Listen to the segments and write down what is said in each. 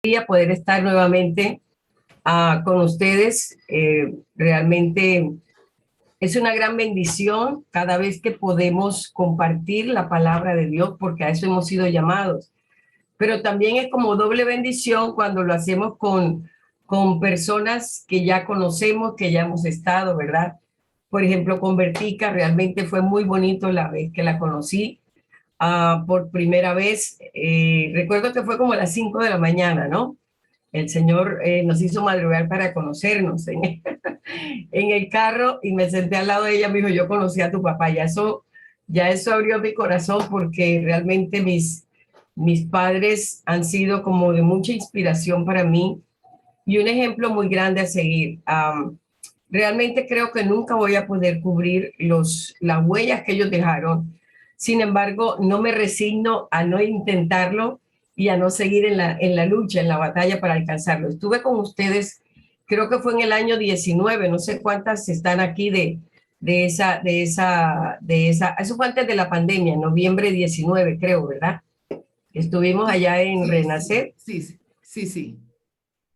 Poder estar nuevamente con ustedes. Realmente es una gran bendición cada vez que podemos compartir la palabra de Dios, porque a eso hemos sido llamados. Pero también es como doble bendición cuando lo hacemos con personas que ya conocemos, que ya hemos estado, ¿verdad? Por ejemplo, con Vertica, realmente fue muy bonito la vez que la conocí por primera vez. Recuerdo que fue como a las 5 de la mañana, ¿no? El Señor nos hizo madrugar para conocernos en el carro, y me senté al lado de ella. Me dijo: yo conocí a tu papá. Ya eso abrió mi corazón, porque realmente mis padres han sido como de mucha inspiración para mí y un ejemplo muy grande a seguir. Realmente creo que nunca voy a poder cubrir las huellas que ellos dejaron. Sin embargo, no me resigno a no intentarlo y a no seguir en la lucha, en la batalla para alcanzarlo. Estuve con ustedes, creo que fue en el año 19, no sé cuántas están aquí eso fue antes de la pandemia, noviembre 19, creo, ¿verdad? Estuvimos allá en Renacer. Sí.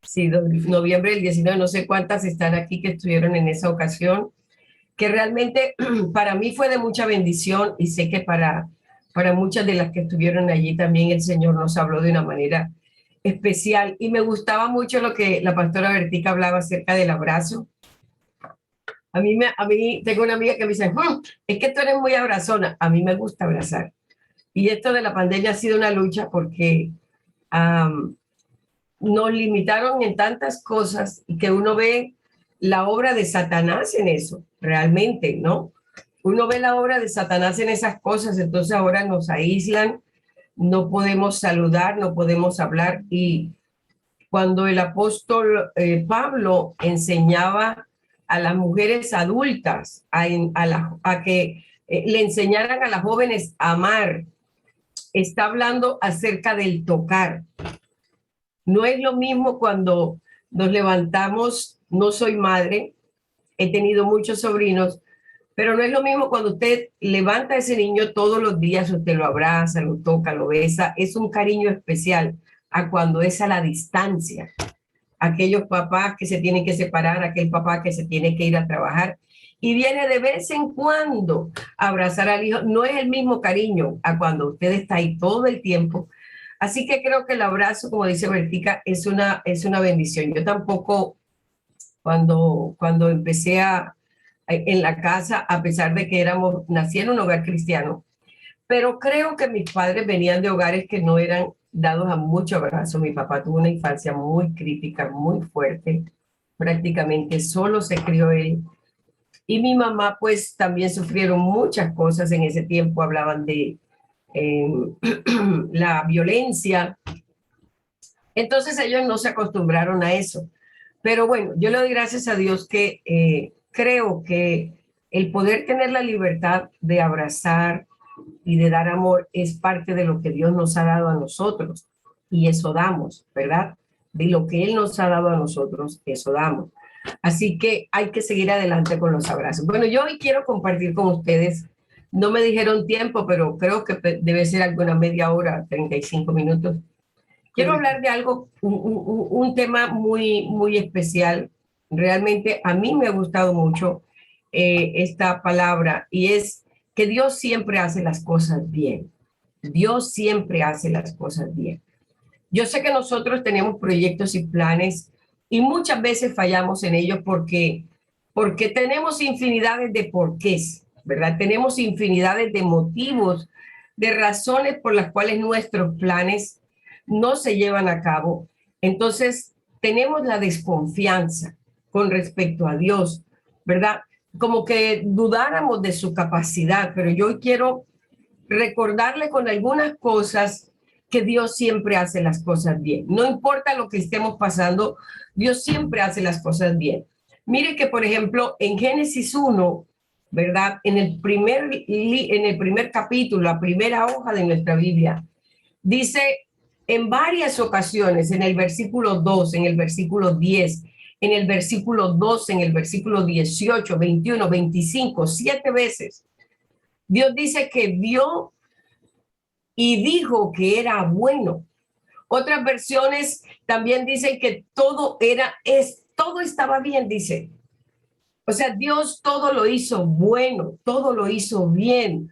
Sí, noviembre del 19, no sé cuántas están aquí que estuvieron en esa ocasión, que realmente para mí fue de mucha bendición, y sé que para muchas de las que estuvieron allí también el Señor nos habló de una manera especial. Y me gustaba mucho lo que la pastora Vertica hablaba acerca del abrazo. A mí tengo una amiga que me dice: es que tú eres muy abrazona. A mí me gusta abrazar. Y esto de la pandemia ha sido una lucha, porque nos limitaron en tantas cosas, y que uno ve la obra de Satanás en eso, realmente, ¿no? Uno ve la obra de Satanás en esas cosas. Entonces ahora nos aíslan, no podemos saludar, no podemos hablar. Y cuando el apóstol Pablo enseñaba a las mujeres adultas a que le enseñaran a las jóvenes a amar, está hablando acerca del tocar. No es lo mismo cuando nos levantamos. No soy madre, he tenido muchos sobrinos, pero no es lo mismo cuando usted levanta a ese niño todos los días, usted lo abraza, lo toca, lo besa. Es un cariño especial a cuando es a la distancia. Aquellos papás que se tienen que separar, aquel papá que se tiene que ir a trabajar y viene de vez en cuando a abrazar al hijo, no es el mismo cariño a cuando usted está ahí todo el tiempo. Así que creo que el abrazo, como dice Vertica, es una bendición. Yo tampoco, cuando empecé en la casa, a pesar de que nací en un hogar cristiano, pero creo que mis padres venían de hogares que no eran dados a mucho abrazo. Mi papá tuvo una infancia muy crítica, muy fuerte, prácticamente solo se crió él. Y mi mamá, pues también sufrieron muchas cosas en ese tiempo. Hablaban de eh, la violencia. Entonces ellos no se acostumbraron a eso. Pero bueno, yo le doy gracias a Dios que creo que el poder tener la libertad de abrazar y de dar amor es parte de lo que Dios nos ha dado a nosotros, y eso damos, ¿verdad? De lo que Él nos ha dado a nosotros, eso damos. Así que hay que seguir adelante con los abrazos. Bueno, yo hoy quiero compartir con ustedes, no me dijeron tiempo, pero creo que debe ser alguna media hora, 35 minutos. Quiero hablar de algo, un tema muy, muy especial. Realmente a mí me ha gustado mucho esta palabra, y es que Dios siempre hace las cosas bien. Dios siempre hace las cosas bien. Yo sé que nosotros tenemos proyectos y planes, y muchas veces fallamos en ellos porque tenemos infinidades de porqués, ¿verdad? Tenemos infinidades de motivos, de razones por las cuales nuestros planes no se llevan a cabo. Entonces, tenemos la desconfianza con respecto a Dios, ¿verdad? Como que dudáramos de su capacidad. Pero yo quiero recordarle con algunas cosas que Dios siempre hace las cosas bien. No importa lo que estemos pasando, Dios siempre hace las cosas bien. Mire que, por ejemplo, en Génesis 1, ¿verdad? En el primer capítulo, la primera hoja de nuestra Biblia, dice en varias ocasiones, en el versículo 2, en el versículo 10, en el versículo 12, en el versículo 18, 21, 25, 7 veces, Dios dice que vio y dijo que era bueno. Otras versiones también dicen que todo estaba bien, dice. O sea, Dios todo lo hizo bueno, todo lo hizo bien.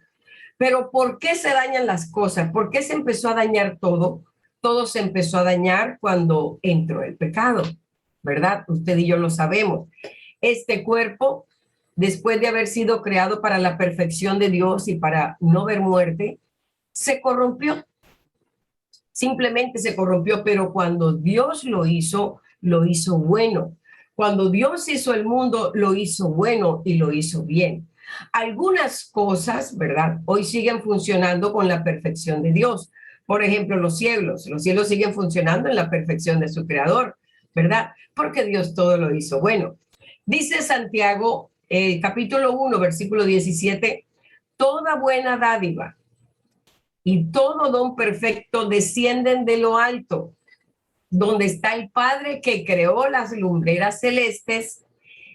Pero ¿por qué se dañan las cosas? ¿Por qué se empezó a dañar todo? Todo se empezó a dañar cuando entró el pecado, ¿verdad? Usted y yo lo sabemos. Este cuerpo, después de haber sido creado para la perfección de Dios y para no ver muerte, se corrompió. Simplemente se corrompió, pero cuando Dios lo hizo bueno. Cuando Dios hizo el mundo, lo hizo bueno y lo hizo bien. Algunas cosas, ¿verdad? Hoy siguen funcionando con la perfección de Dios. Por ejemplo, los cielos siguen funcionando en la perfección de su creador, ¿verdad? Porque Dios todo lo hizo bueno. Dice Santiago, capítulo 1, versículo 17, toda buena dádiva y todo don perfecto descienden de lo alto, donde está el Padre que creó las lumbreras celestes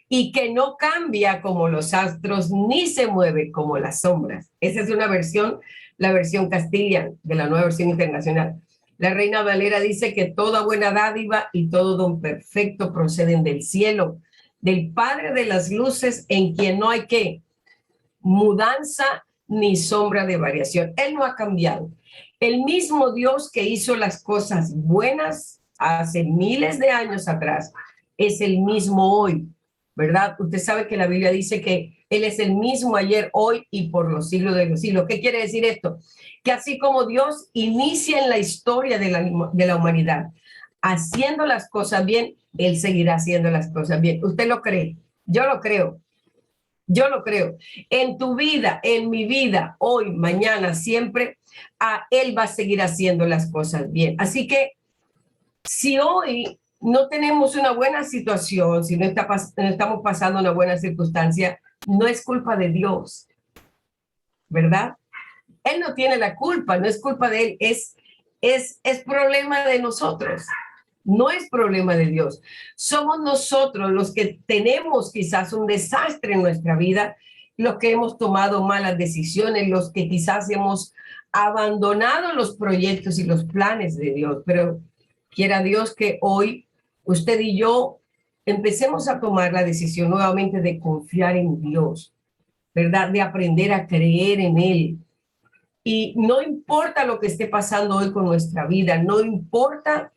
y que no cambia como los astros ni se mueve como las sombras. Esa es una versión, la versión Castilla de la Nueva Versión Internacional. La Reina Valera dice que toda buena dádiva y todo don perfecto proceden del cielo, del Padre de las luces, en quien no hay que mudanza ni sombra de variación. Él no ha cambiado. El mismo Dios que hizo las cosas buenas hace miles de años atrás es el mismo hoy, ¿verdad? Usted sabe que la Biblia dice que Él es el mismo ayer, hoy y por los siglos de los siglos. ¿Qué quiere decir esto? Que así como Dios inicia en la historia de la humanidad haciendo las cosas bien, Él seguirá haciendo las cosas bien. ¿Usted lo cree? Yo lo creo. Yo lo creo. En tu vida, en mi vida, hoy, mañana, siempre, Él va a seguir haciendo las cosas bien. Así que si hoy no tenemos una buena situación, si no estamos pasando una buena circunstancia, no es culpa de Dios, ¿verdad? Él no tiene la culpa, no es culpa de Él, es problema de nosotros. No es problema de Dios. Somos nosotros los que tenemos quizás un desastre en nuestra vida, los que hemos tomado malas decisiones, los que quizás hemos abandonado los proyectos y los planes de Dios. Pero quiera Dios que hoy usted y yo empecemos a tomar la decisión nuevamente de confiar en Dios, ¿verdad? De aprender a creer en Él. Y no importa lo que esté pasando hoy con nuestra vida, no importa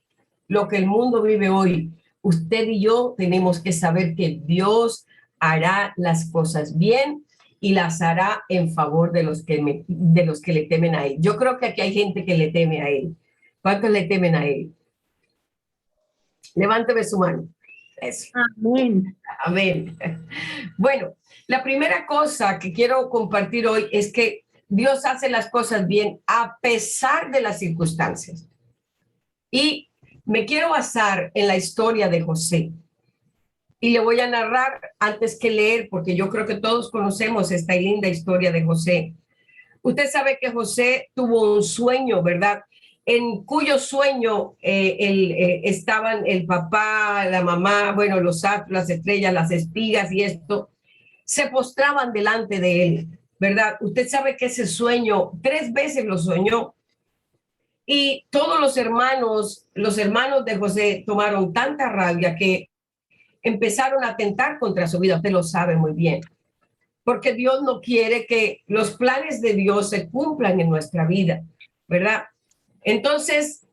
lo que el mundo vive hoy, usted y yo tenemos que saber que Dios hará las cosas bien y las hará en favor de de los que le temen a Él. Yo creo que aquí hay gente que le teme a Él. ¿Cuántos le temen a Él? Levánteme su mano. Eso. Amén. Amén. Bueno, la primera cosa que quiero compartir hoy es que Dios hace las cosas bien a pesar de las circunstancias. Y me quiero basar en la historia de José. Y le voy a narrar antes que leer, porque yo creo que todos conocemos esta linda historia de José. Usted sabe que José tuvo un sueño, ¿verdad? En cuyo sueño estaban el papá, la mamá, bueno, los astros, las estrellas, las espigas y esto, se postraban delante de él, ¿verdad? Usted sabe que ese sueño 3 veces lo soñó y todos los hermanos de José tomaron tanta rabia que empezaron a atentar contra su vida. Usted lo sabe muy bien, porque Dios no quiere que los planes de Dios se cumplan en nuestra vida, ¿verdad? Entonces,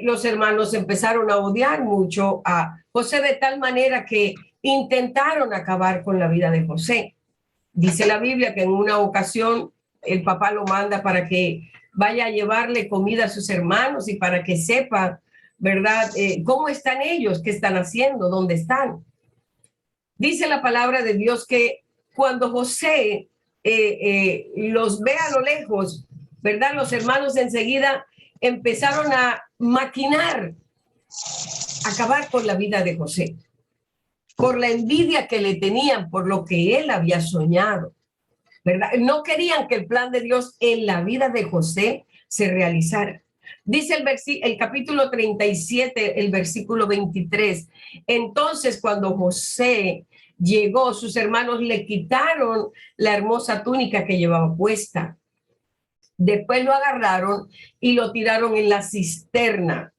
los hermanos empezaron a odiar mucho a José de tal manera que intentaron acabar con la vida de José. Dice la Biblia que en una ocasión el papá lo manda para que vaya a llevarle comida a sus hermanos y para que sepa, ¿verdad? ¿Cómo están ellos? ¿Qué están haciendo? ¿Dónde están? Dice la palabra de Dios que cuando José los ve a lo lejos, ¿verdad? Los hermanos enseguida empezaron a maquinar, acabar con la vida de José, por la envidia que le tenían por lo que él había soñado, ¿verdad? No querían que el plan de Dios en la vida de José se realizara. Dice el capítulo 37, el versículo 23. Entonces, cuando José llegó, sus hermanos le quitaron la hermosa túnica que llevaba puesta. Después lo agarraron y lo tiraron en la cisterna.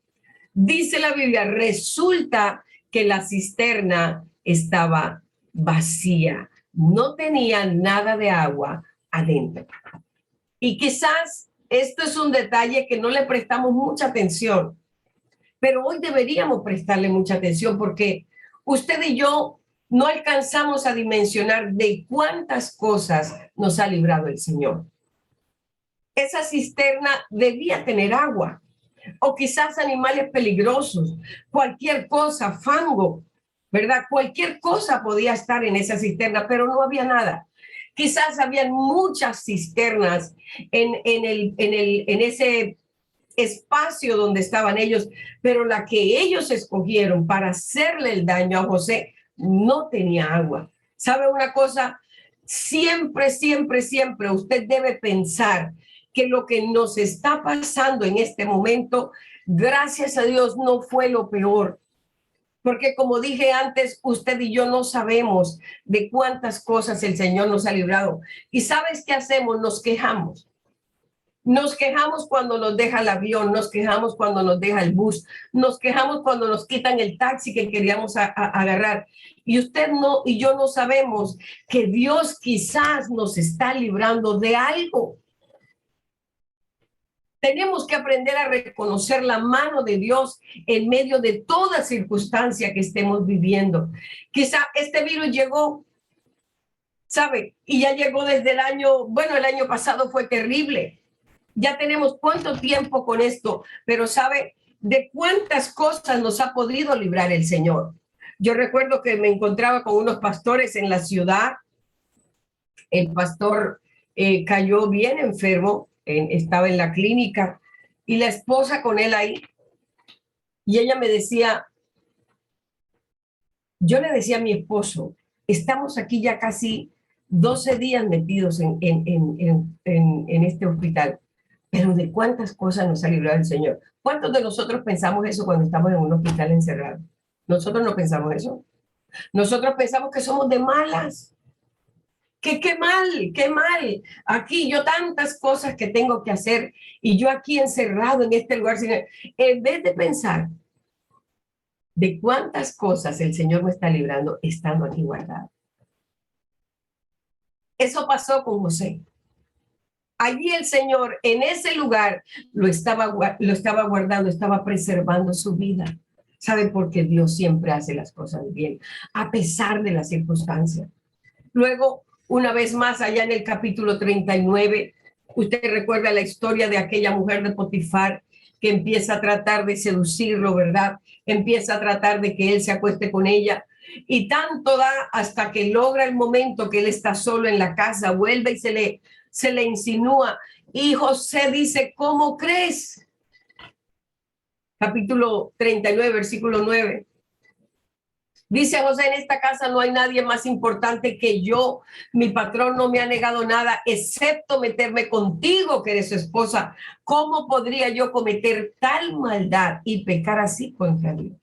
Dice la Biblia, resulta que la cisterna estaba vacía, no tenía nada de agua adentro. Y quizás esto es un detalle que no le prestamos mucha atención, pero hoy deberíamos prestarle mucha atención porque usted y yo no alcanzamos a dimensionar de cuántas cosas nos ha librado el Señor. Esa cisterna debía tener agua, o quizás animales peligrosos, cualquier cosa, fango, ¿verdad? Cualquier cosa podía estar en esa cisterna, pero no había nada. Quizás habían muchas cisternas en ese espacio donde estaban ellos, pero la que ellos escogieron para hacerle el daño a José no tenía agua. ¿Sabe una cosa? Siempre, siempre, siempre usted debe pensar que lo que nos está pasando en este momento, gracias a Dios, no fue lo peor. Porque como dije antes, usted y yo no sabemos de cuántas cosas el Señor nos ha librado. ¿Y sabes qué hacemos? Nos quejamos. Nos quejamos cuando nos deja el avión, nos quejamos cuando nos deja el bus, nos quejamos cuando nos quitan el taxi que queríamos agarrar. Y usted no, y yo no sabemos que Dios quizás nos está librando de algo. Tenemos que aprender a reconocer la mano de Dios en medio de toda circunstancia que estemos viviendo. Quizá este virus llegó, ¿sabe? Y ya llegó desde el año pasado fue terrible. Ya tenemos cuánto tiempo con esto, pero ¿sabe de cuántas cosas nos ha podido librar el Señor? Yo recuerdo que me encontraba con unos pastores en la ciudad. El pastor cayó bien enfermo, estaba en la clínica y la esposa con él ahí. Y ella me decía, yo le decía a mi esposo, estamos aquí ya casi 12 días metidos en este hospital, pero ¿de cuántas cosas nos ha librado el Señor? ¿Cuántos de nosotros pensamos eso cuando estamos en un hospital encerrado? Nosotros no pensamos eso. Nosotros pensamos que somos de malas. Qué mal. Aquí yo tantas cosas que tengo que hacer y yo aquí encerrado en este lugar. En vez de pensar de cuántas cosas el Señor me está librando estando aquí guardado. Eso pasó con José. Allí el Señor en ese lugar lo estaba guardando, estaba preservando su vida. ¿Sabe? Porque Dios siempre hace las cosas bien, a pesar de las circunstancias. Luego, una vez más, allá en el capítulo 39, usted recuerda la historia de aquella mujer de Potifar que empieza a tratar de seducirlo, ¿verdad? Empieza a tratar de que él se acueste con ella. Y tanto da hasta que logra el momento que él está solo en la casa, vuelve y se le insinúa. Y José dice, ¿cómo crees? Capítulo 39, versículo 9. Dice José, en esta casa no hay nadie más importante que yo. Mi patrón no me ha negado nada, excepto meterme contigo, que eres su esposa. ¿Cómo podría yo cometer tal maldad y pecar así contra Dios?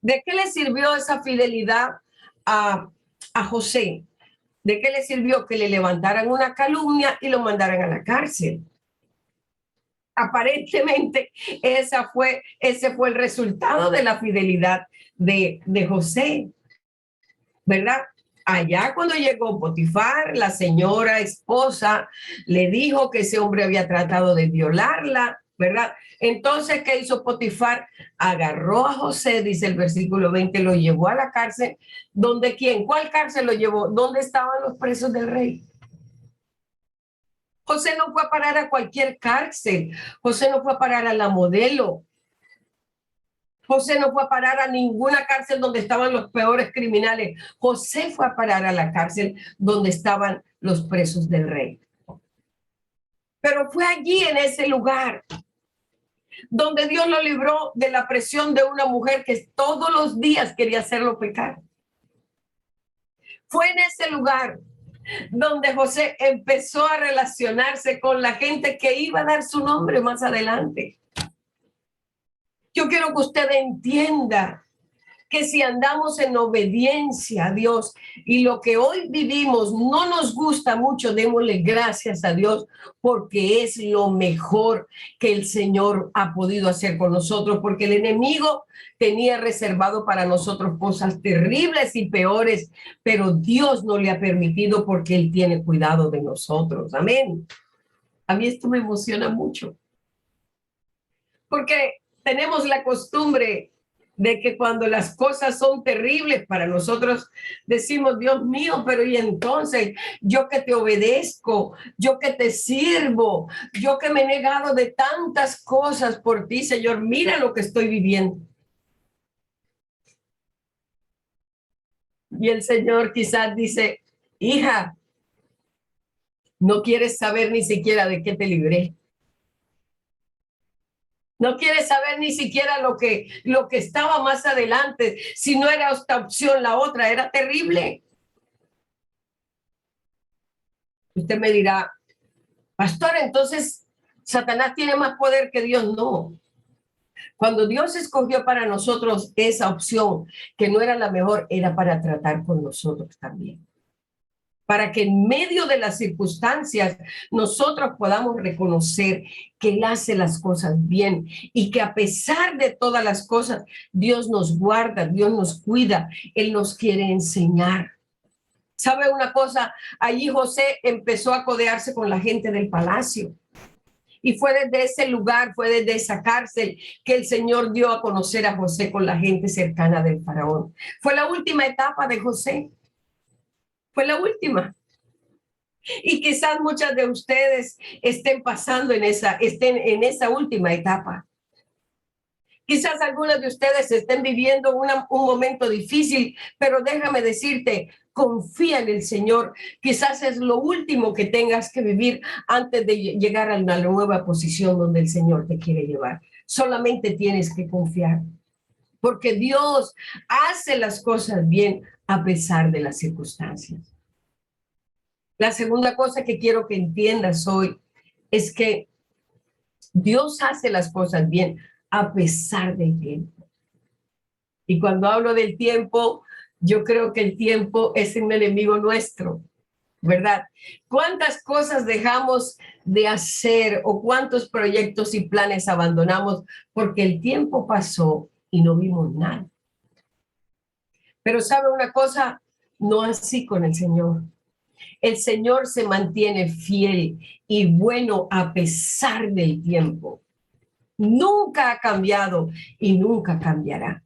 ¿De qué le sirvió esa fidelidad a José? ¿De qué le sirvió que le levantaran una calumnia y lo mandaran a la cárcel? Aparentemente ese fue el resultado de la fidelidad de José, ¿verdad? Allá cuando llegó Potifar, la señora esposa le dijo que ese hombre había tratado de violarla, ¿verdad? Entonces, ¿qué hizo Potifar? Agarró a José, dice el versículo 20, lo llevó a la cárcel. ¿Dónde quién? ¿Cuál cárcel lo llevó? ¿Dónde estaban los presos del rey? José no fue a parar a cualquier cárcel. José no fue a parar a la Modelo. José no fue a parar a ninguna cárcel donde estaban los peores criminales. José fue a parar a la cárcel donde estaban los presos del rey. Pero fue allí, en ese lugar, donde Dios lo libró de la presión de una mujer que todos los días quería hacerlo pecar. Fue en ese lugar donde José empezó a relacionarse con la gente que iba a dar su nombre más adelante. Yo quiero que usted entienda que si andamos en obediencia a Dios y lo que hoy vivimos no nos gusta mucho, démosle gracias a Dios porque es lo mejor que el Señor ha podido hacer con nosotros, porque el enemigo tenía reservado para nosotros cosas terribles y peores, pero Dios no le ha permitido porque Él tiene cuidado de nosotros. Amén. A mí esto me emociona mucho, porque tenemos la costumbre de que cuando las cosas son terribles para nosotros decimos, Dios mío, pero y entonces yo que te obedezco, yo que te sirvo, yo que me he negado de tantas cosas por ti, Señor, mira lo que estoy viviendo. Y el Señor quizás dice, hija, no quieres saber ni siquiera de qué te libré. No quieres saber ni siquiera lo que estaba más adelante. Si no era esta opción, la otra era terrible. Usted me dirá, pastor, entonces Satanás tiene más poder que Dios. No. Cuando Dios escogió para nosotros esa opción, que no era la mejor, era para tratar con nosotros también. Para que en medio de las circunstancias nosotros podamos reconocer que Él hace las cosas bien y que a pesar de todas las cosas, Dios nos guarda, Dios nos cuida, Él nos quiere enseñar. ¿Sabe una cosa? Allí José empezó a codearse con la gente del palacio. Y fue desde ese lugar, fue desde esa cárcel que el Señor dio a conocer a José con la gente cercana del faraón. Fue la última etapa de José. Fue la última. Y quizás muchas de ustedes estén pasando estén en esa última etapa. Quizás algunos de ustedes estén viviendo un momento difícil, pero déjame decirte, confía en el Señor. Quizás es lo último que tengas que vivir antes de llegar a una nueva posición donde el Señor te quiere llevar. Solamente tienes que confiar, porque Dios hace las cosas bien a pesar de las circunstancias. La segunda cosa que quiero que entiendas hoy es que Dios hace las cosas bien a pesar del tiempo. Y cuando hablo del tiempo, yo creo que el tiempo es un enemigo nuestro, ¿verdad? ¿Cuántas cosas dejamos de hacer o cuántos proyectos y planes abandonamos porque el tiempo pasó y no vimos nada? Pero ¿sabe una cosa? No así con el Señor. El Señor se mantiene fiel y bueno a pesar del tiempo. Nunca ha cambiado y nunca cambiará.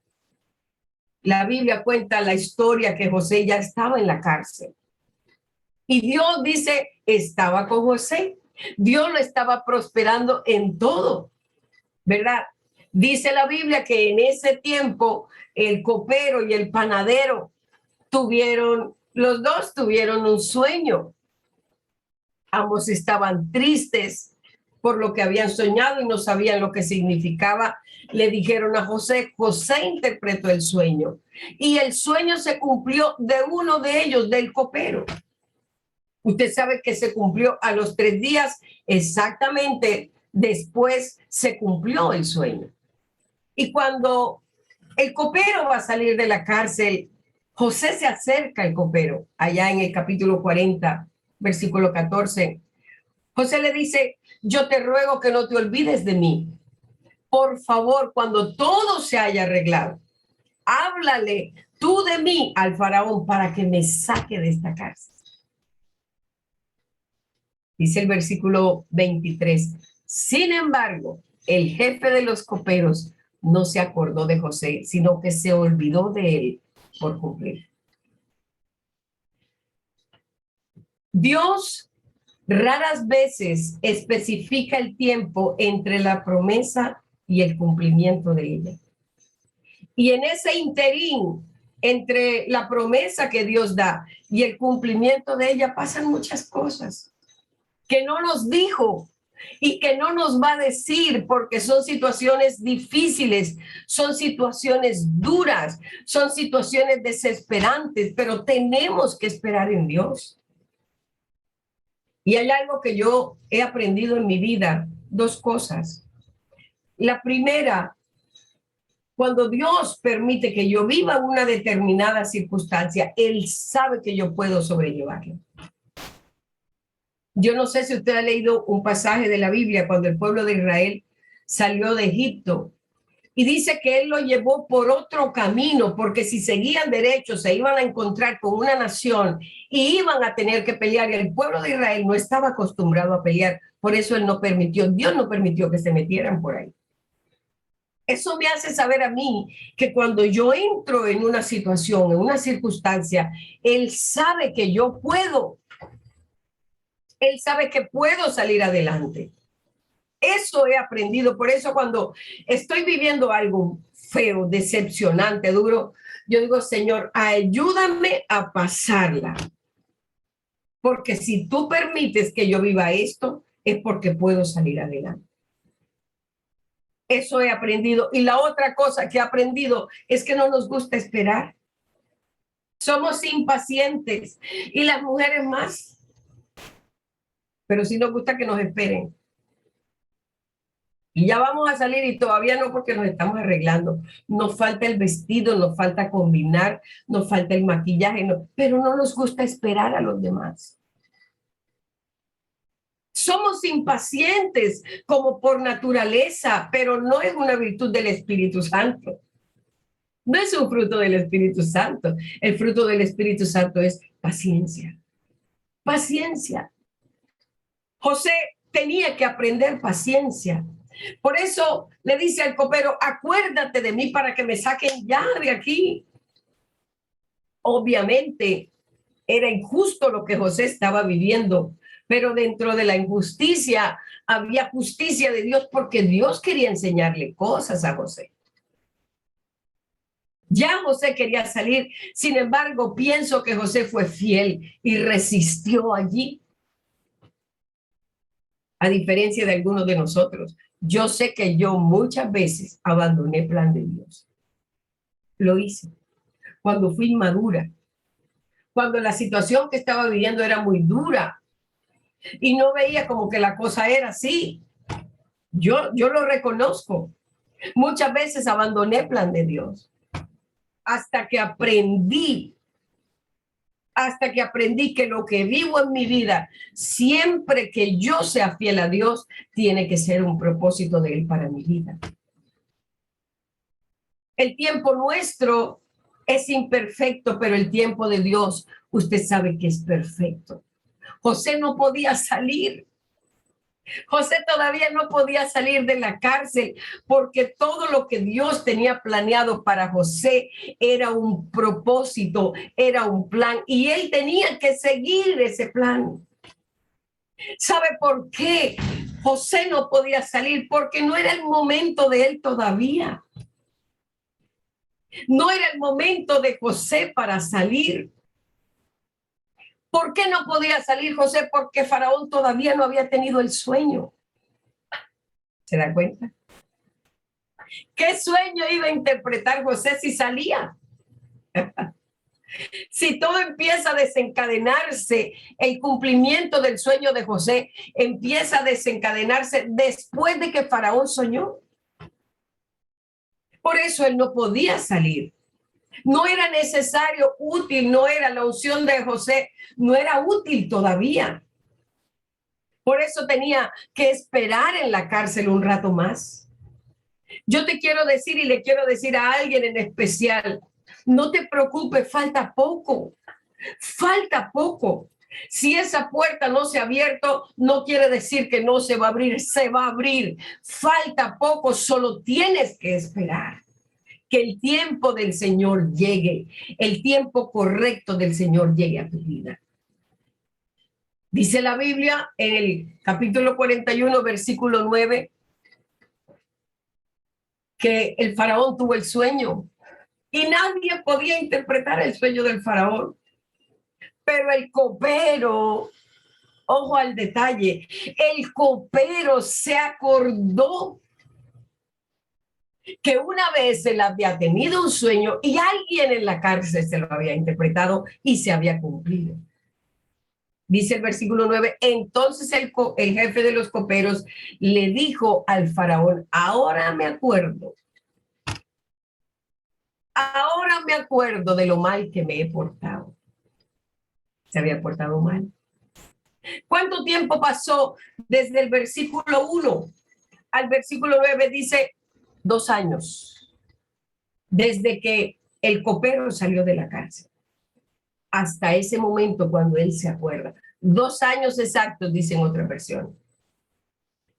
La Biblia cuenta la historia que José ya estaba en la cárcel. Y Dios dice, estaba con José. Dios lo estaba prosperando en todo, ¿verdad? Dice la Biblia que en ese tiempo el copero y el panadero los dos tuvieron un sueño. Ambos estaban tristes por lo que habían soñado y no sabían lo que significaba. Le dijeron a José, José interpretó el sueño y el sueño se cumplió de uno de ellos, del copero. Usted sabe que se cumplió a los 3 días exactamente, después se cumplió el sueño. Y cuando el copero va a salir de la cárcel, José se acerca al copero, allá en el capítulo 40, versículo 14. José le dice, yo te ruego que no te olvides de mí. Por favor, cuando todo se haya arreglado, háblale tú de mí al faraón para que me saque de esta cárcel. Dice el versículo 23. Sin embargo, el jefe de los coperos no se acordó de José, sino que se olvidó de él por cumplir. Dios raras veces especifica el tiempo entre la promesa y el cumplimiento de ella. Y en ese interín, entre la promesa que Dios da y el cumplimiento de ella, pasan muchas cosas que no nos dijo y que no nos va a decir porque son situaciones difíciles, son situaciones duras, son situaciones desesperantes, pero tenemos que esperar en Dios. Y hay algo que yo he aprendido en mi vida, 2 cosas. La primera, Cuando Dios permite que yo viva una determinada circunstancia, Él sabe que yo puedo sobrellevarla. Yo no sé si usted ha leído un pasaje de la Biblia cuando el pueblo de Israel salió de Egipto y dice que Él lo llevó por otro camino, porque si seguían derecho se iban a encontrar con una nación y iban a tener que pelear, y el pueblo de Israel no estaba acostumbrado a pelear, por eso Él no permitió, Dios no permitió que se metieran por ahí. Eso me hace saber a mí que cuando yo entro en una situación, en una circunstancia, Él sabe que yo puedo. Él sabe que puedo salir adelante. Eso he aprendido. Por eso cuando estoy viviendo algo feo, decepcionante, duro, yo digo, Señor, ayúdame a pasarla. Porque si tú permites que yo viva esto, es porque puedo salir adelante. Eso he aprendido. Y la otra cosa que he aprendido es que no nos gusta esperar. Somos impacientes y las mujeres más. Pero sí nos gusta que nos esperen. Y ya vamos a salir y todavía no, porque nos estamos arreglando. Nos falta el vestido, nos falta combinar, nos falta el maquillaje, no, pero no nos gusta esperar a los demás. Somos impacientes como por naturaleza, pero no es una virtud del Espíritu Santo. No es un fruto del Espíritu Santo. El fruto del Espíritu Santo es paciencia. Paciencia. José tenía que aprender paciencia. Por eso le dice al copero, acuérdate de mí para que me saquen ya de aquí. Obviamente era injusto lo que José estaba viviendo, pero dentro de la injusticia había justicia de Dios, porque Dios quería enseñarle cosas a José. Ya José quería salir, sin embargo, pienso que José fue fiel y resistió allí. A diferencia de algunos de nosotros, yo sé que yo muchas veces abandoné el plan de Dios. Lo hice cuando fui inmadura, cuando la situación que estaba viviendo era muy dura y no veía como que la cosa era así. Yo lo reconozco. Muchas veces abandoné el plan de Dios hasta que aprendí que lo que vivo en mi vida, siempre que yo sea fiel a Dios, tiene que ser un propósito de Él para mi vida. El tiempo nuestro es imperfecto, pero el tiempo de Dios, usted sabe que es perfecto. José no podía salir. José todavía no podía salir de la cárcel, porque todo lo que Dios tenía planeado para José era un propósito, era un plan, y él tenía que seguir ese plan. ¿Sabe por qué José no podía salir? Porque no era el momento de él todavía. No era el momento de José para salir. ¿Por qué no podía salir José? Porque Faraón todavía no había tenido el sueño. ¿Se da cuenta? ¿Qué sueño iba a interpretar José si salía? Si todo empieza a desencadenarse, el cumplimiento del sueño de José empieza a desencadenarse después de que Faraón soñó. Por eso él no podía salir. No era necesario, útil, no era la unción de José, no era útil todavía. Por eso tenía que esperar en la cárcel un rato más. Yo te quiero decir, y le quiero decir a alguien en especial, no te preocupes, falta poco. Falta poco. Si esa puerta no se ha abierto, no quiere decir que no se va a abrir, se va a abrir. Falta poco, solo tienes que esperar que el tiempo del Señor llegue, el tiempo correcto del Señor llegue a tu vida. Dice la Biblia en el capítulo 41, versículo 9, que el faraón tuvo el sueño y nadie podía interpretar el sueño del faraón. Pero el copero, ojo al detalle, el copero se acordó que una vez él había tenido un sueño y alguien en la cárcel se lo había interpretado y se había cumplido. Dice el versículo 9, entonces el jefe de los coperos le dijo al faraón, ahora me acuerdo ahora me acuerdo de lo mal que me he portado. Se había portado mal. ¿Cuánto tiempo pasó desde el versículo 1 al versículo 9? Dice 2 años, desde que el copero salió de la cárcel hasta ese momento cuando él se acuerda. 2 años exactos, dicen otra versión.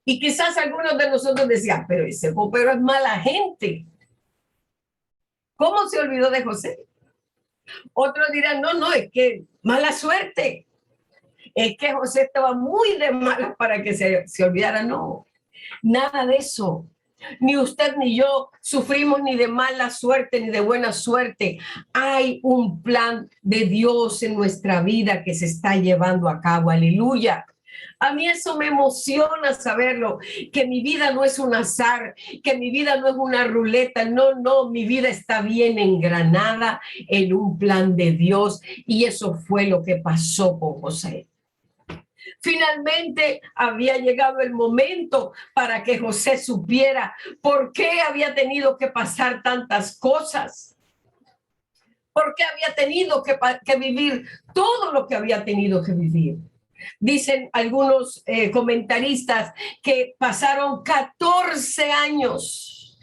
Y quizás algunos de nosotros decían, pero ese copero es mala gente. ¿Cómo se olvidó de José? Otros dirán, no, es que mala suerte. Es que José estaba muy de malas para que se olvidara. No, nada de eso. Ni usted ni yo sufrimos ni de mala suerte ni de buena suerte. Hay un plan de Dios en nuestra vida que se está llevando a cabo. Aleluya. A mí eso me emociona saberlo, que mi vida no es un azar, que mi vida no es una ruleta. No, mi vida está bien engranada en un plan de Dios, y eso fue lo que pasó con José. Finalmente había llegado el momento para que José supiera por qué había tenido que pasar tantas cosas, por qué había tenido que vivir todo lo que había tenido que vivir. Dicen algunos comentaristas que pasaron 14 años.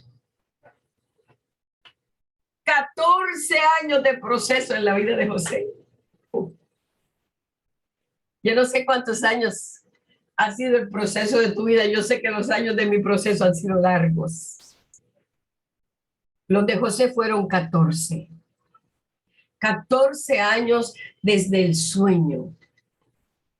14 años de proceso en la vida de José. Yo no sé cuántos años ha sido el proceso de tu vida. Yo sé que los años de mi proceso han sido largos. Los de José fueron 14. 14 años desde el sueño,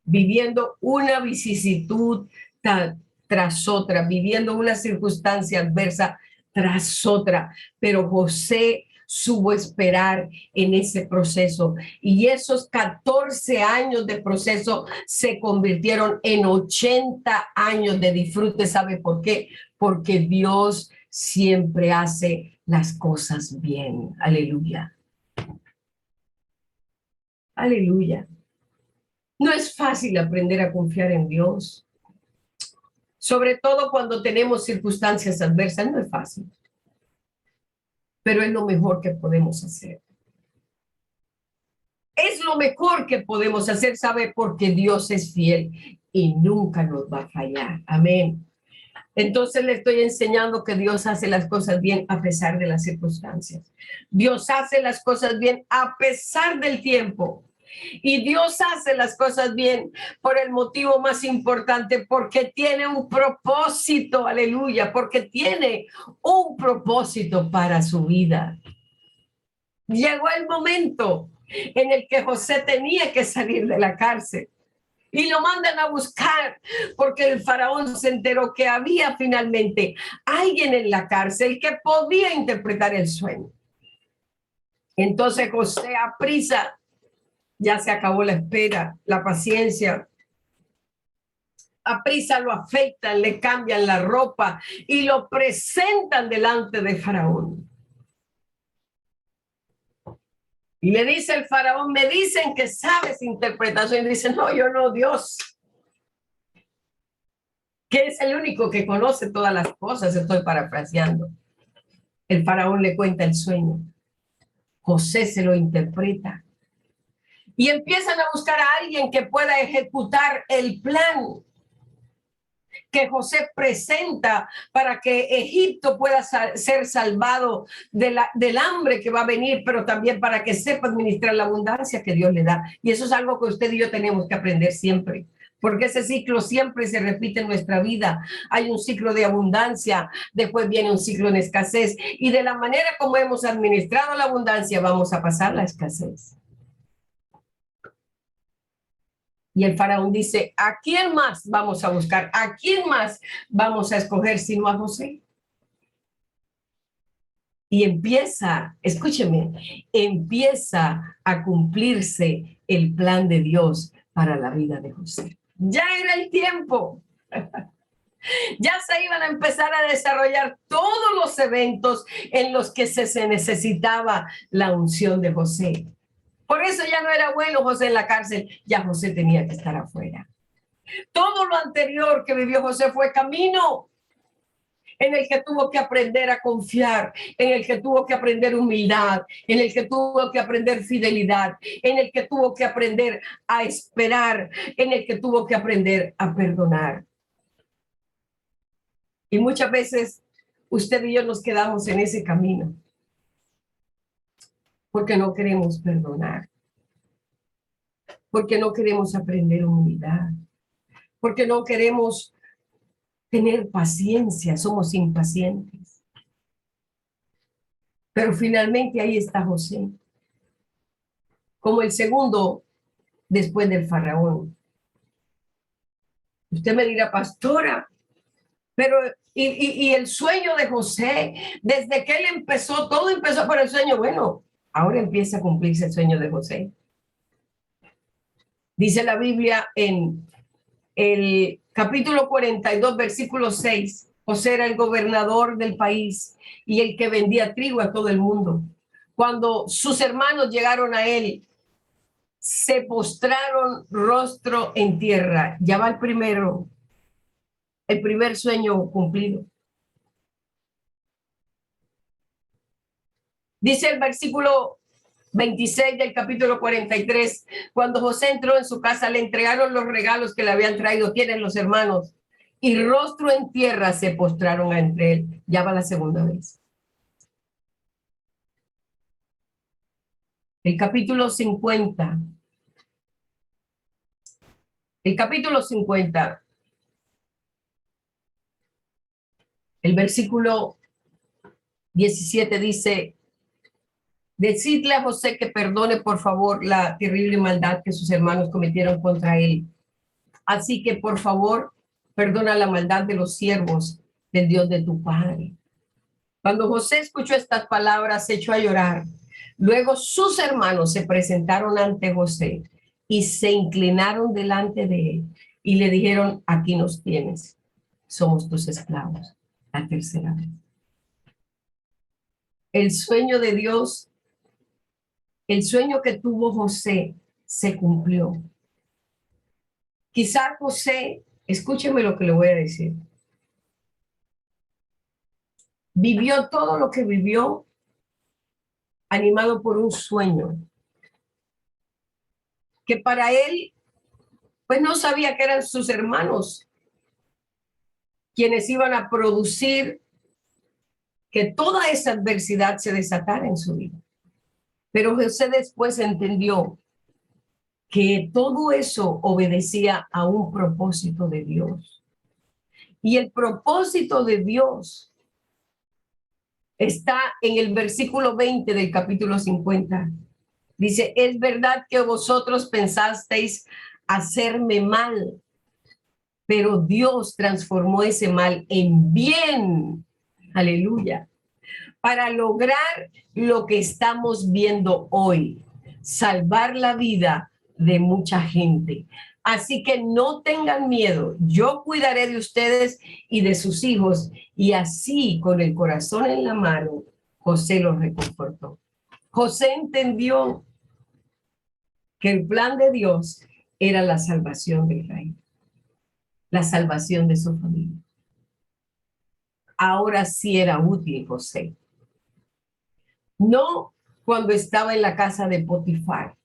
viviendo una vicisitud tras otra, viviendo una circunstancia adversa tras otra. Pero José supo esperar en ese proceso, y esos 14 años de proceso se convirtieron en 80 años de disfrute. ¿Sabe por qué? Porque Dios siempre hace las cosas bien. Aleluya. Aleluya. No es fácil aprender a confiar en Dios, sobre todo cuando tenemos circunstancias adversas. No es fácil, pero es lo mejor que podemos hacer. Es lo mejor que podemos hacer, ¿sabe? Porque Dios es fiel y nunca nos va a fallar. Amén. Entonces le estoy enseñando que Dios hace las cosas bien a pesar de las circunstancias. Dios hace las cosas bien a pesar del tiempo. Y Dios hace las cosas bien por el motivo más importante, porque tiene un propósito. Aleluya, porque tiene un propósito para su vida. Llegó el momento en el que José tenía que salir de la cárcel, y lo mandan a buscar porque el faraón se enteró que había finalmente alguien en la cárcel que podía interpretar el sueño. Entonces José, a prisa, ya se acabó la espera, la paciencia. A prisa lo afeitan, le cambian la ropa y lo presentan delante de Faraón. Y le dice el Faraón, me dicen que sabes interpretación. Y dice, no, yo no, Dios, que es el único que conoce todas las cosas. Estoy parafraseando. El Faraón le cuenta el sueño. José se lo interpreta. Y empiezan a buscar a alguien que pueda ejecutar el plan que José presenta para que Egipto pueda ser salvado del hambre que va a venir, pero también para que sepa administrar la abundancia que Dios le da. Y eso es algo que usted y yo tenemos que aprender siempre, porque ese ciclo siempre se repite en nuestra vida. Hay un ciclo de abundancia, después viene un ciclo en escasez, y de la manera como hemos administrado la abundancia vamos a pasar la escasez. Y el faraón dice, ¿a quién más vamos a buscar? ¿A quién más vamos a escoger sino a José? Y empieza, escúcheme, empieza a cumplirse el plan de Dios para la vida de José. Ya era el tiempo. Ya se iban a empezar a desarrollar todos los eventos en los que se necesitaba la unción de José. Por eso ya no era bueno José en la cárcel, ya José tenía que estar afuera. Todo lo anterior que vivió José fue camino. en el que tuvo que aprender a confiar, en el que tuvo que aprender humildad, en el que tuvo que aprender fidelidad, en el que tuvo que aprender a esperar, en el que tuvo que aprender a perdonar. Y muchas veces usted y yo nos quedamos en ese camino porque no queremos perdonar, porque no queremos aprender humildad, porque no queremos tener paciencia, somos impacientes. Pero finalmente ahí está José, como el segundo después del faraón. Usted me dirá, pastora, pero y el sueño de José, desde que él empezó, todo empezó por el sueño. Bueno, ahora empieza a cumplirse el sueño de José. Dice la Biblia en el capítulo 42, versículo 6, José era el gobernador del país y el que vendía trigo a todo el mundo. Cuando sus hermanos llegaron a él, se postraron rostro en tierra. Ya va el primer sueño cumplido. Dice el versículo 26 del capítulo 43, cuando José entró en su casa, le entregaron los regalos que le habían traído, tienen los hermanos, y rostro en tierra se postraron ante él. Ya va la segunda vez. El capítulo 50. El capítulo 50. El versículo 17 dice, decidle a José que perdone por favor la terrible maldad que sus hermanos cometieron contra él. Así que por favor, perdona la maldad de los siervos del Dios de tu padre. Cuando José escuchó estas palabras, se echó a llorar. Luego sus hermanos se presentaron ante José y se inclinaron delante de él y le dijeron, aquí nos tienes, somos tus esclavos. La tercera vez. El sueño de Dios, el sueño que tuvo José se cumplió. Quizá José, escúcheme lo que le voy a decir, vivió todo lo que vivió animado por un sueño que para él, pues no sabía que eran sus hermanos quienes iban a producir que toda esa adversidad se desatara en su vida. Pero José después entendió que todo eso obedecía a un propósito de Dios. Y el propósito de Dios está en el versículo 20 del capítulo 50. Dice, es verdad que vosotros pensasteis hacerme mal, pero Dios transformó ese mal en bien. Aleluya. Para lograr lo que estamos viendo hoy, salvar la vida de mucha gente. Así que no tengan miedo, yo cuidaré de ustedes y de sus hijos. Y así, con el corazón en la mano, José los reconfortó. José entendió que el plan de Dios era la salvación del rey, la salvación de su familia. Ahora sí era útil José. No cuando estaba en la casa de Potifar,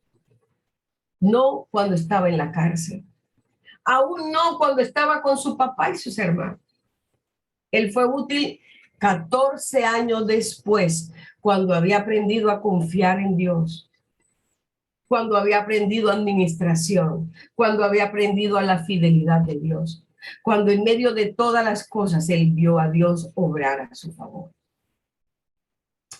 no cuando estaba en la cárcel, aún no cuando estaba con su papá y sus hermanos. Él fue útil 14 años después, cuando había aprendido a confiar en Dios, cuando había aprendido administración, cuando había aprendido a la fidelidad de Dios, cuando en medio de todas las cosas él vio a Dios obrar a su favor.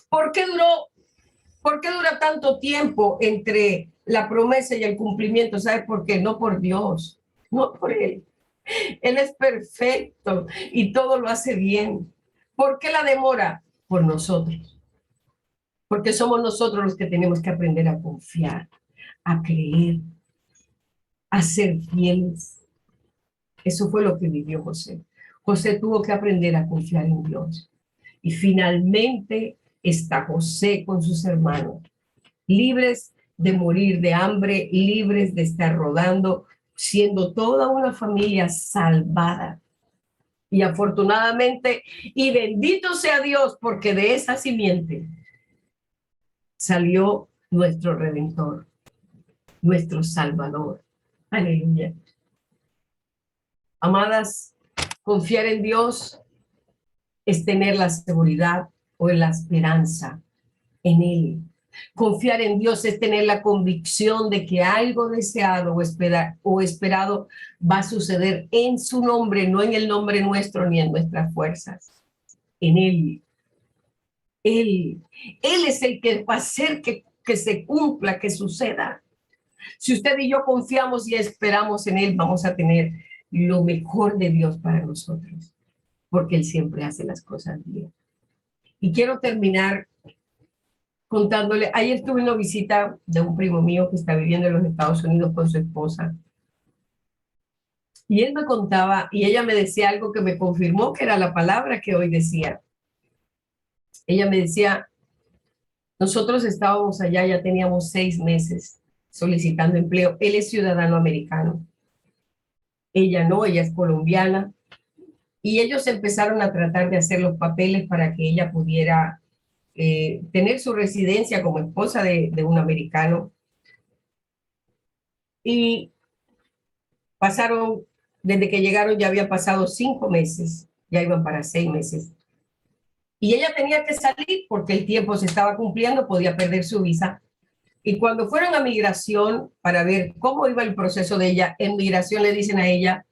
¿Por qué dura tanto tiempo entre la promesa y el cumplimiento? ¿Sabe por qué? No por Dios, no por Él. Él es perfecto y todo lo hace bien. ¿Por qué la demora? Por nosotros. Porque somos nosotros los que tenemos que aprender a confiar, a creer, a ser fieles. Eso fue lo que vivió José. José tuvo que aprender a confiar en Dios. Y finalmente está José con sus hermanos, libres de morir de hambre, libres de estar rodando, siendo toda una familia salvada. Y afortunadamente, y bendito sea Dios, porque de esa simiente salió nuestro Redentor, nuestro Salvador. Aleluya. Amadas, confiar en Dios es tener la seguridad o la esperanza en Él. Confiar en Dios es tener la convicción de que algo deseado o esperado va a suceder en su nombre, no en el nombre nuestro ni en nuestras fuerzas. En Él. Él es el que va a hacer que se cumpla, que suceda. Si usted y yo confiamos y esperamos en Él, vamos a tener lo mejor de Dios para nosotros, porque Él siempre hace las cosas bien. Y quiero terminar contándole, ayer tuve una visita de un primo mío que está viviendo en los Estados Unidos con su esposa. Y él me contaba, y ella me decía algo que me confirmó que era la palabra que hoy decía. Ella me decía, nosotros estábamos allá, ya teníamos 6 meses solicitando empleo. Él es ciudadano americano. Ella no, ella es colombiana. Y ellos empezaron a tratar de hacer los papeles para que ella pudiera tener su residencia como esposa de un americano. Y pasaron, desde que llegaron ya había pasado 5 meses, ya iban para 6 meses. Y ella tenía que salir porque el tiempo se estaba cumpliendo, podía perder su visa. Y cuando fueron a migración para ver cómo iba el proceso de ella, en migración le dicen a ella,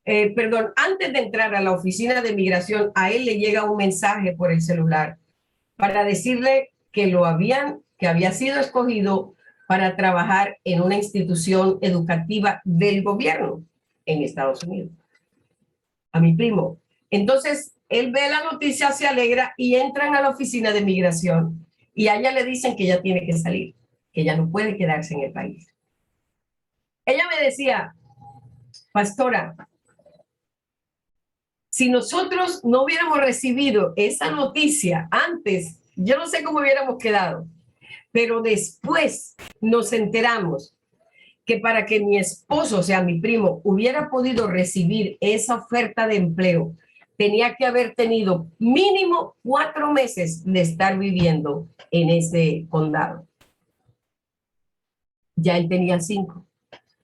perdón, antes de entrar a la oficina de migración, a él le llega un mensaje por el celular para decirle que había sido escogido para trabajar en una institución educativa del gobierno en Estados Unidos. A mi primo. Entonces, él ve la noticia, se alegra y entran a la oficina de migración y a ella le dicen que ella tiene que salir, que ella no puede quedarse en el país. Ella me decía, pastora, si nosotros no hubiéramos recibido esa noticia antes, yo no sé cómo hubiéramos quedado, pero después nos enteramos que para que mi esposo, o sea, mi primo, hubiera podido recibir esa oferta de empleo, tenía que haber tenido mínimo 4 meses de estar viviendo en ese condado. Ya él tenía 5.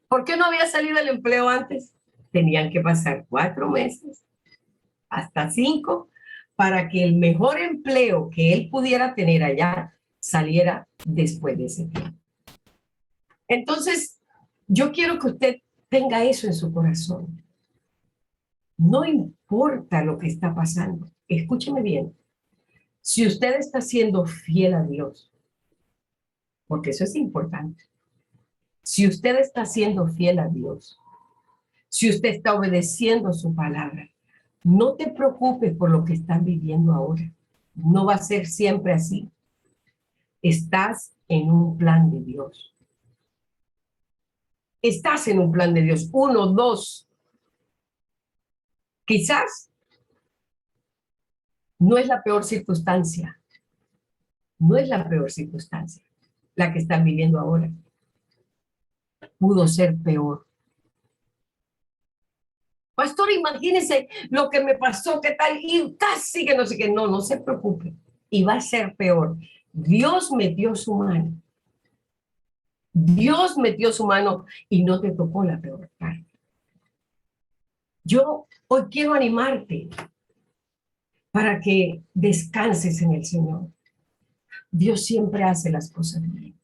¿Por qué no había salido el empleo antes? Tenían que pasar 4 meses, hasta 5, para que el mejor empleo que él pudiera tener allá saliera después de ese tiempo. Entonces, yo quiero que usted tenga eso en su corazón. No importa lo que está pasando. Escúcheme bien. Si usted está siendo fiel a Dios, porque eso es importante. Si usted está siendo fiel a Dios, si usted está obedeciendo su palabra, no te preocupes por lo que están viviendo ahora. No va a ser siempre así. Estás en un plan de Dios. Estás en un plan de Dios. 1, 2. Quizás no es la peor circunstancia. No es la peor circunstancia la que están viviendo ahora. Pudo ser peor. Pastor, imagínese lo que me pasó, qué tal, y casi que no sé qué. No, no se preocupe. Y va a ser peor. Dios metió su mano. Dios metió su mano y no te tocó la peor parte. Yo hoy quiero animarte para que descanses en el Señor. Dios siempre hace las cosas bien.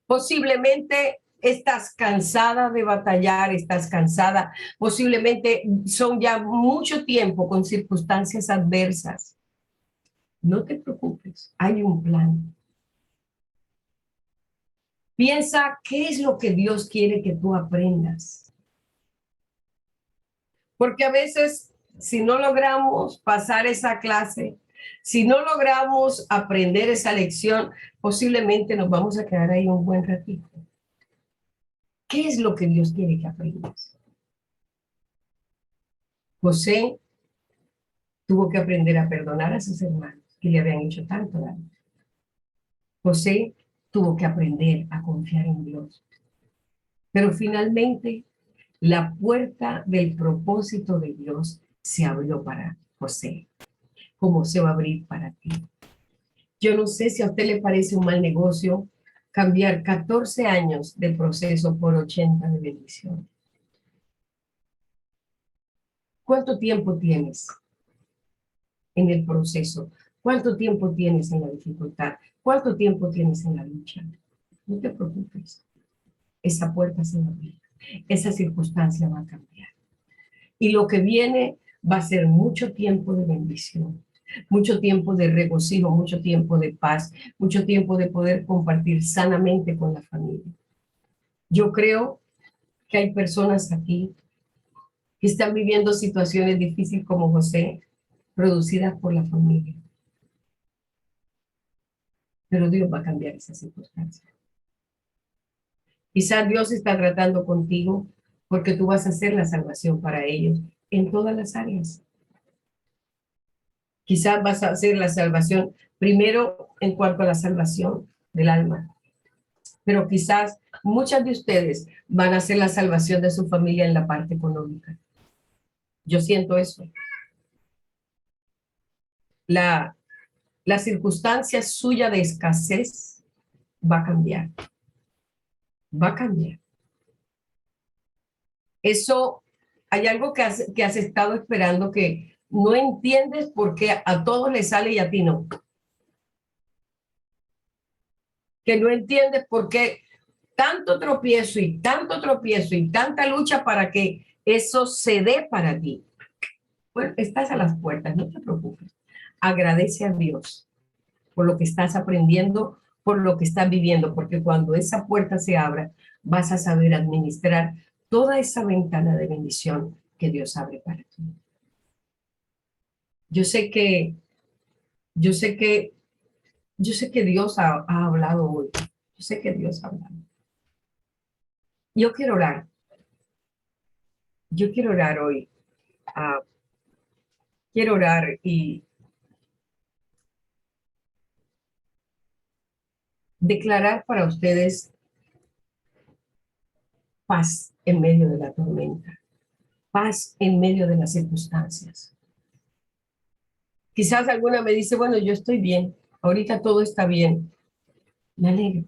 Posiblemente estás cansada de batallar, estás cansada, posiblemente son ya mucho tiempo con circunstancias adversas. No te preocupes, hay un plan. Piensa qué es lo que Dios quiere que tú aprendas. Porque a veces, si no logramos pasar esa clase, si no logramos aprender esa lección, posiblemente nos vamos a quedar ahí un buen ratito. ¿Qué es lo que Dios quiere que aprendas? José tuvo que aprender a perdonar a sus hermanos que le habían hecho tanto daño. José tuvo que aprender a confiar en Dios. Pero finalmente La puerta del propósito de Dios se abrió para José, como se va a abrir para ti. Yo no sé si a usted le parece un mal negocio cambiar 14 años de proceso por 80 de bendición. ¿Cuánto tiempo tienes en el proceso? ¿Cuánto tiempo tienes en la dificultad? ¿Cuánto tiempo tienes en la lucha? No te preocupes. Esa puerta se va a abrir. Esa circunstancia va a cambiar. Y lo que viene va a ser mucho tiempo de bendición, mucho tiempo de regocijo, mucho tiempo de paz, mucho tiempo de poder compartir sanamente con la familia. Yo creo que hay personas aquí que están viviendo situaciones difíciles como José, producidas por la familia. Pero Dios va a cambiar esa circunstancia. Quizás Dios está tratando contigo porque tú vas a ser la salvación para ellos en todas las áreas. Quizás vas a hacer la salvación primero en cuanto a la salvación del alma, pero quizás muchas de ustedes van a hacer la salvación de su familia en la parte económica. Yo siento eso. La circunstancia suya de escasez va a cambiar. Va a cambiar. Eso, hay algo que has estado esperando que no entiendes por qué a todos les sale y a ti no. Que no entiendes por qué tanto tropiezo y tanto tropiezo y tanta lucha para que eso se dé para ti. Bueno, estás a las puertas, no te preocupes. Agradece a Dios por lo que estás aprendiendo, por lo que estás viviendo, porque cuando esa puerta se abra, vas a saber administrar toda esa ventana de bendición que Dios abre para ti. Yo sé que Dios ha hablado hoy. Yo sé que Dios ha hablado. Yo quiero orar. Yo quiero orar hoy. Quiero orar y declarar para ustedes paz en medio de la tormenta, paz en medio de las circunstancias. Quizás alguna me dice, bueno, yo estoy bien, ahorita todo está bien, me alegro.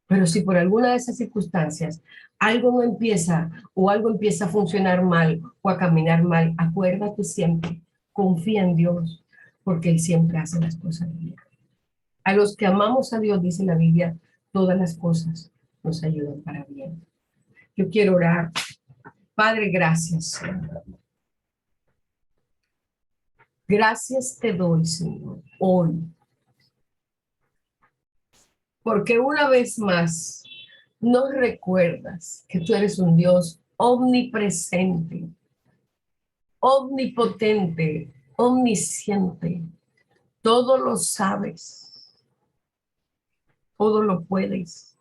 Pero si por alguna de esas circunstancias algo no empieza o algo empieza a funcionar mal o a caminar mal, acuérdate siempre, confía en Dios, porque Él siempre hace las cosas bien. A los que amamos a Dios, dice la Biblia, todas las cosas nos ayudan para bien. Yo quiero orar. Padre, gracias, Señor. Gracias te doy, Señor, hoy. Porque una vez más nos recuerdas que tú eres un Dios omnipresente, omnipotente, omnisciente. Todo lo sabes, todo lo puedes.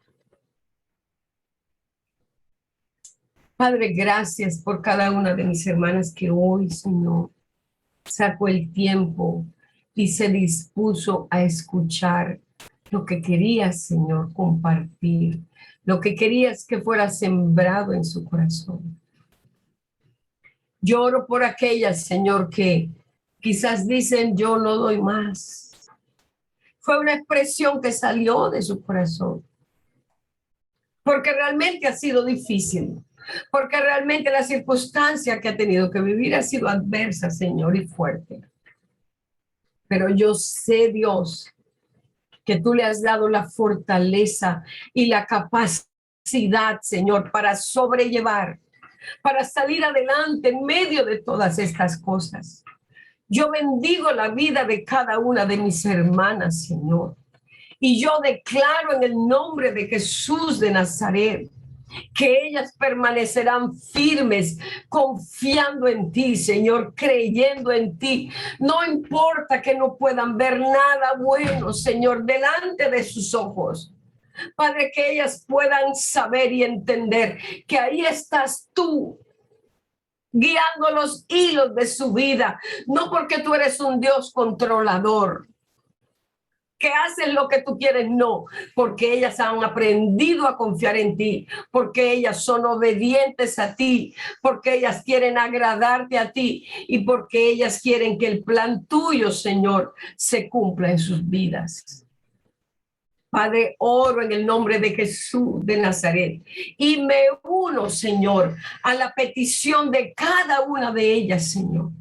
Padre, gracias por cada una de mis hermanas que hoy, Señor, sacó el tiempo y se dispuso a escuchar lo que querías, Señor, compartir, lo que querías que fuera sembrado en su corazón. Yo oro por aquellas, Señor, que quizás dicen, yo no doy más. Fue una expresión que salió de su corazón, porque realmente ha sido difícil, porque realmente la circunstancia que ha tenido que vivir ha sido adversa, Señor, y fuerte. Pero yo sé, Dios, que tú le has dado la fortaleza y la capacidad, Señor, para sobrellevar, para salir adelante en medio de todas estas cosas. Yo bendigo la vida de cada una de mis hermanas, Señor. Y yo declaro en el nombre de Jesús de Nazaret que ellas permanecerán firmes, confiando en ti, Señor, creyendo en ti. No importa que no puedan ver nada bueno, Señor, delante de sus ojos. Padre, que ellas puedan saber y entender que ahí estás tú, guiando los hilos de su vida, no porque tú eres un Dios controlador, que que hacen lo que tú quieres, no, porque ellas han aprendido a confiar en ti, porque ellas son obedientes a ti, porque ellas quieren agradarte a ti y porque ellas quieren que el plan tuyo, Señor, se cumpla en sus vidas. Padre, oro en el nombre de Jesús de Nazaret y me uno, Señor, a la petición de cada una de ellas, Señor.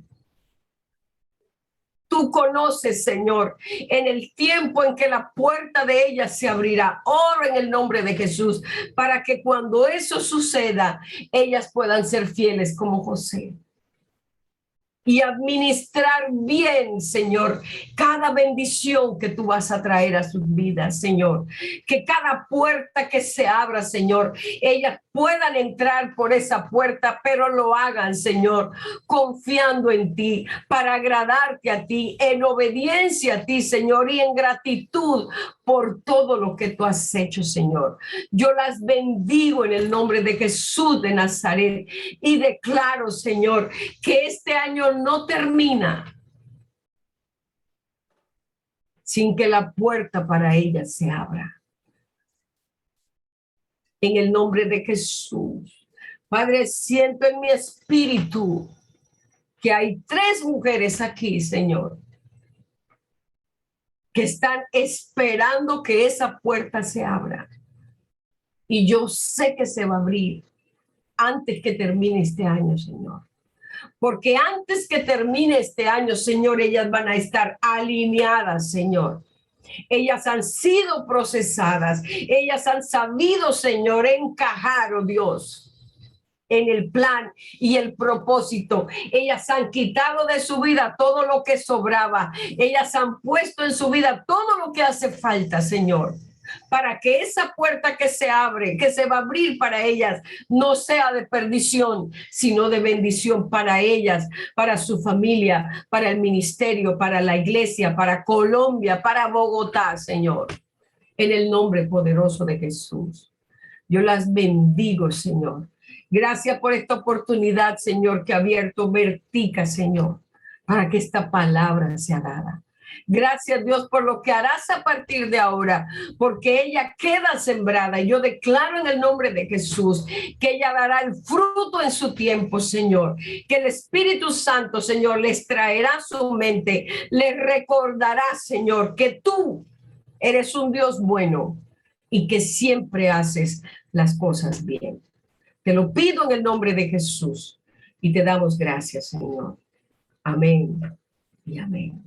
Tú conoces, Señor, en el tiempo en que la puerta de ellas se abrirá. Oro en el nombre de Jesús para que cuando eso suceda, ellas puedan ser fieles como José y administrar bien, Señor, cada bendición que tú vas a traer a sus vidas, Señor. Que cada puerta que se abra, Señor, ellas puedan entrar por esa puerta, pero lo hagan, Señor, confiando en ti, para agradarte a ti, en obediencia a ti, Señor, y en gratitud por todo lo que tú has hecho, Señor. Yo las bendigo en el nombre de Jesús de Nazaret y declaro, Señor, que este año no termina sin que la puerta para ellas se abra. En el nombre de Jesús. Padre, siento en mi espíritu que hay 3 mujeres aquí, Señor, que están esperando que esa puerta se abra. Y yo sé que se va a abrir antes que termine este año, Señor. Porque antes que termine este año, Señor, ellas van a estar alineadas, Señor. Ellas han sido procesadas. Ellas han sabido, Señor, encajar, oh Dios, en el plan y el propósito. Ellas han quitado de su vida todo lo que sobraba. Ellas han puesto en su vida todo lo que hace falta, Señor, para que esa puerta que se abre, que se va a abrir para ellas, no sea de perdición, sino de bendición para ellas, para su familia, para el ministerio, para la iglesia, para Colombia, para Bogotá, Señor. En el nombre poderoso de Jesús. Yo las bendigo, Señor. Gracias por esta oportunidad, Señor, que ha abierto Vertica, Señor, para que esta palabra sea dada. Gracias, Dios, por lo que harás a partir de ahora, porque ella queda sembrada. Y yo declaro en el nombre de Jesús que ella dará el fruto en su tiempo, Señor. Que el Espíritu Santo, Señor, les traerá a su mente, les recordará, Señor, que tú eres un Dios bueno y que siempre haces las cosas bien. Te lo pido en el nombre de Jesús y te damos gracias, Señor. Amén y amén.